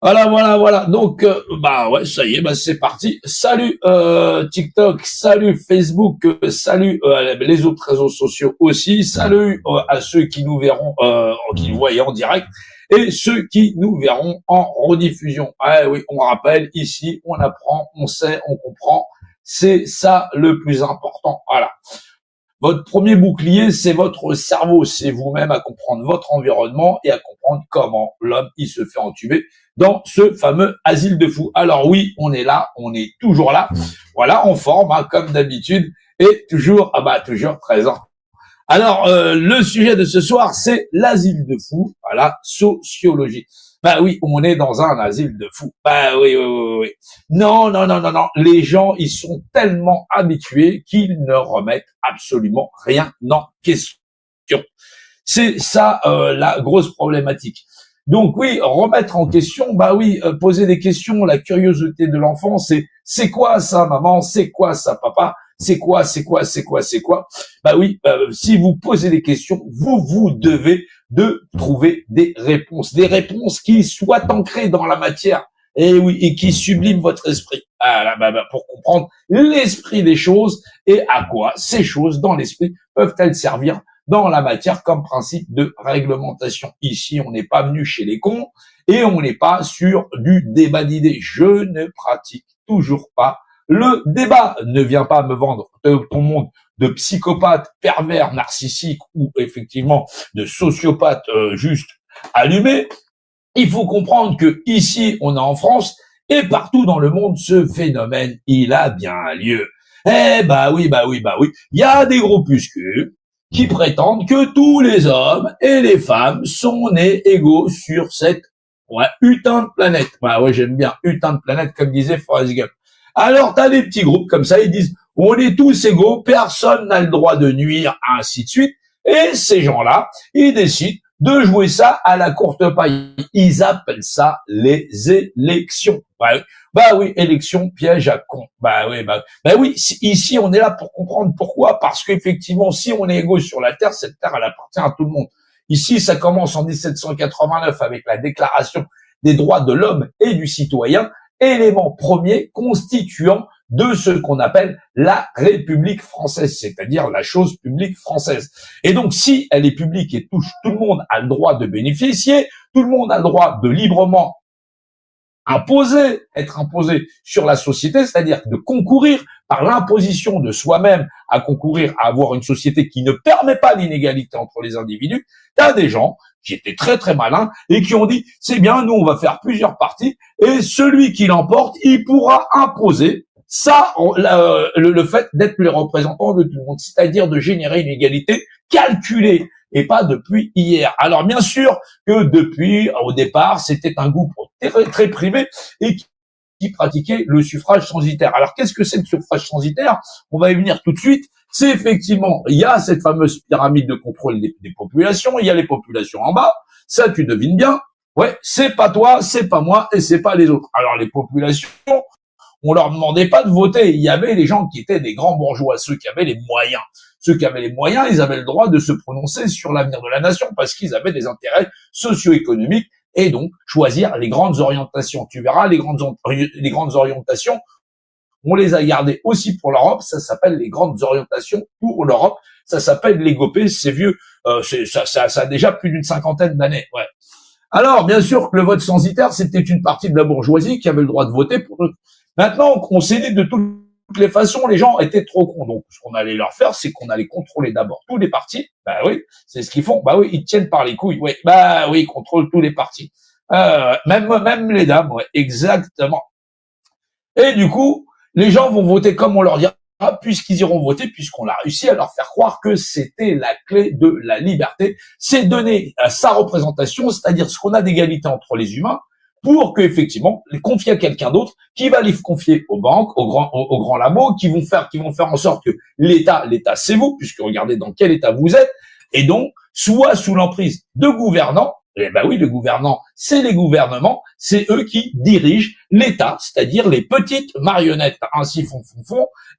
Voilà, voilà, voilà. Donc, bah ouais, ça y est, bah c'est parti. Salut TikTok, salut Facebook, salut les autres réseaux sociaux aussi. Salut à ceux qui nous verront, qui nous voient en direct, et ceux qui nous verront en rediffusion. Ah oui, on rappelle ici, on apprend, on sait, on comprend. C'est ça le plus important. Voilà. Votre premier bouclier, c'est votre cerveau, c'est vous-même à comprendre votre environnement et à comprendre comment l'homme il se fait entuber dans ce fameux asile de fous. Alors oui, on est là, on est toujours là, voilà, en forme, hein, comme d'habitude, et toujours, toujours présent. Alors, le sujet de ce soir, c'est l'asile de fous, voilà, sociologie. Bah oui, on est dans un asile de fous. Bah oui, oui, oui, oui. Non, non, non, non, non. Les gens, ils sont tellement habitués qu'ils ne remettent absolument rien en question. C'est ça la grosse problématique. Donc oui, remettre en question, bah oui, poser des questions, la curiosité de l'enfant, c'est quoi ça, maman, c'est quoi ça, papa, c'est quoi, c'est quoi, c'est quoi, c'est quoi. Bah oui, si vous posez des questions, vous devez de trouver des réponses qui soient ancrées dans la matière, et oui, et qui subliment votre esprit. Ah, pour comprendre l'esprit des choses et à quoi ces choses dans l'esprit peuvent-elles servir dans la matière comme principe de réglementation. Ici, on n'est pas venu chez les cons et on n'est pas sur du débat d'idées. Je ne pratique toujours pas le débat. Ne viens pas me vendre ton monde de psychopathe, pervers, narcissique ou effectivement de sociopathe juste allumé. Il faut comprendre que ici, on est en France et partout dans le monde, ce phénomène, il a bien lieu. Eh bah oui, bah oui, bah oui. Il y a des groupuscules qui prétendent que tous les hommes et les femmes sont nés égaux sur cette putain de planète. Bah ouais, j'aime bien putain de planète, comme disait Forrest Gump. Alors, t'as des petits groupes comme ça, ils disent, on est tous égaux, personne n'a le droit de nuire, ainsi de suite. Et ces gens-là, ils décident de jouer ça à la courte paille. Ils appellent ça les élections. Bah oui, élection piège à con. Bah oui, ici on est là pour comprendre pourquoi. Parce qu'effectivement, si on est égaux sur la Terre, cette Terre, elle appartient à tout le monde. Ici, ça commence en 1789 avec la Déclaration des droits de l'homme et du citoyen, élément premier constituant de ce qu'on appelle la République française, c'est-à-dire la chose publique française. Et donc, si elle est publique et touche tout le monde a le droit de bénéficier, tout le monde a le droit de librement être imposé sur la société, c'est-à-dire de concourir par l'imposition de soi-même à concourir à avoir une société qui ne permet pas l'inégalité entre les individus, t'as des gens qui étaient très très malins et qui ont dit, c'est bien, nous on va faire plusieurs partis et celui qui l'emporte, il pourra imposer ça, le fait d'être les représentants de tout le monde, c'est-à-dire de générer une égalité calculée et pas depuis hier. Alors bien sûr que depuis, au départ, c'était un groupe très, très privé et qui pratiquait le suffrage censitaire. Alors qu'est-ce que c'est le suffrage censitaire? On va y venir tout de suite. C'est effectivement, il y a cette fameuse pyramide de contrôle des populations, il y a les populations en bas, ça tu devines bien. Ouais, c'est pas toi, c'est pas moi et c'est pas les autres. Alors les populations, on leur demandait pas de voter. Il y avait les gens qui étaient des grands bourgeois, ceux qui avaient les moyens. Ceux qui avaient les moyens, ils avaient le droit de se prononcer sur l'avenir de la nation parce qu'ils avaient des intérêts socio-économiques et donc choisir les grandes orientations. Tu verras, les grandes orientations, on les a gardées aussi pour l'Europe. Ça s'appelle les grandes orientations pour l'Europe. Ça s'appelle l'égopée. C'est vieux. Ça a déjà plus d'une cinquantaine d'années. Ouais. Alors, bien sûr que le vote censitaire, c'était une partie de la bourgeoisie qui avait le droit de voter pour eux. Maintenant, on s'est dit de toutes les façons, les gens étaient trop cons. Donc, ce qu'on allait leur faire, c'est qu'on allait contrôler d'abord tous les partis. Bah oui, c'est ce qu'ils font. Bah oui, ils tiennent par les couilles. Oui, bah oui, ils contrôlent tous les partis. Même les dames, ouais, exactement. Et du coup, les gens vont voter comme on leur dira, puisqu'ils iront voter, puisqu'on a réussi à leur faire croire que c'était la clé de la liberté. C'est donner sa représentation, c'est-à-dire ce qu'on a d'égalité entre les humains, pour que effectivement les confier à quelqu'un d'autre qui va les confier aux banques, aux grands labos, qui vont faire en sorte que l'État c'est vous, puisque regardez dans quel État vous êtes, et donc soit sous l'emprise de gouvernants. Eh ben oui, le gouvernant, c'est les gouvernements, c'est eux qui dirigent l'État, c'est-à-dire les petites marionnettes. Ainsi font,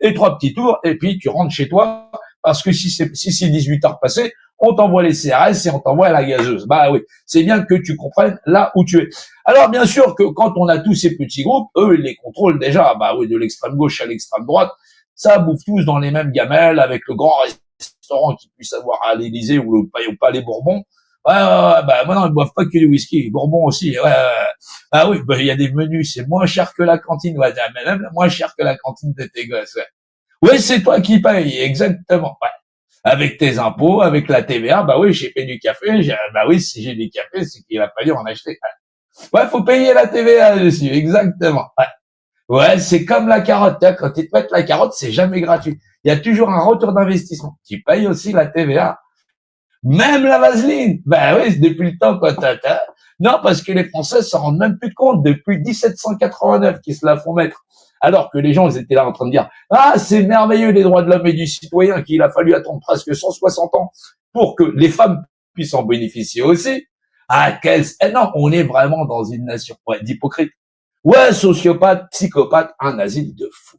et 3 petits tours, et puis tu rentres chez toi, parce que si c'est 18 heures passées, on t'envoie les CRS et on t'envoie à la gazeuse. Bah oui, c'est bien que tu comprennes là où tu es. Alors bien sûr que quand on a tous ces petits groupes, eux ils les contrôlent déjà. Bah oui, de l'extrême gauche à l'extrême droite, ça bouffe tous dans les mêmes gamelles avec le grand restaurant qui puisse avoir à l'Élysée ou au Palais Bourbon. Bah maintenant ils boivent pas que du whisky, Bourbon aussi. Ah oui, bah il y a des menus, c'est moins cher que la cantine, ouais, même moins cher que la cantine de tes gosses. Ouais, ouais c'est toi qui payes, exactement. Ouais. Avec tes impôts, avec la TVA, bah oui, j'ai fait du café, bah oui, si j'ai du café, c'est qu'il a fallu en acheter. Ouais, faut payer la TVA dessus, exactement. Ouais. Ouais, c'est comme la carotte. Hein. Quand ils te mettent la carotte, c'est jamais gratuit. Il y a toujours un retour d'investissement. Tu payes aussi la TVA. Même la vaseline. Ben oui, depuis le temps, quoi. Non, parce que les Français s'en rendent même plus compte. Depuis 1789 qu'ils se la font mettre. Alors que les gens, ils étaient là en train de dire, ah, c'est merveilleux les droits de l'homme et du citoyen qu'il a fallu attendre presque 160 ans pour que les femmes puissent en bénéficier aussi. Ah, non, on est vraiment dans une nation, ouais, d'hypocrites. Ouais, sociopathe, psychopathe, un asile de fou.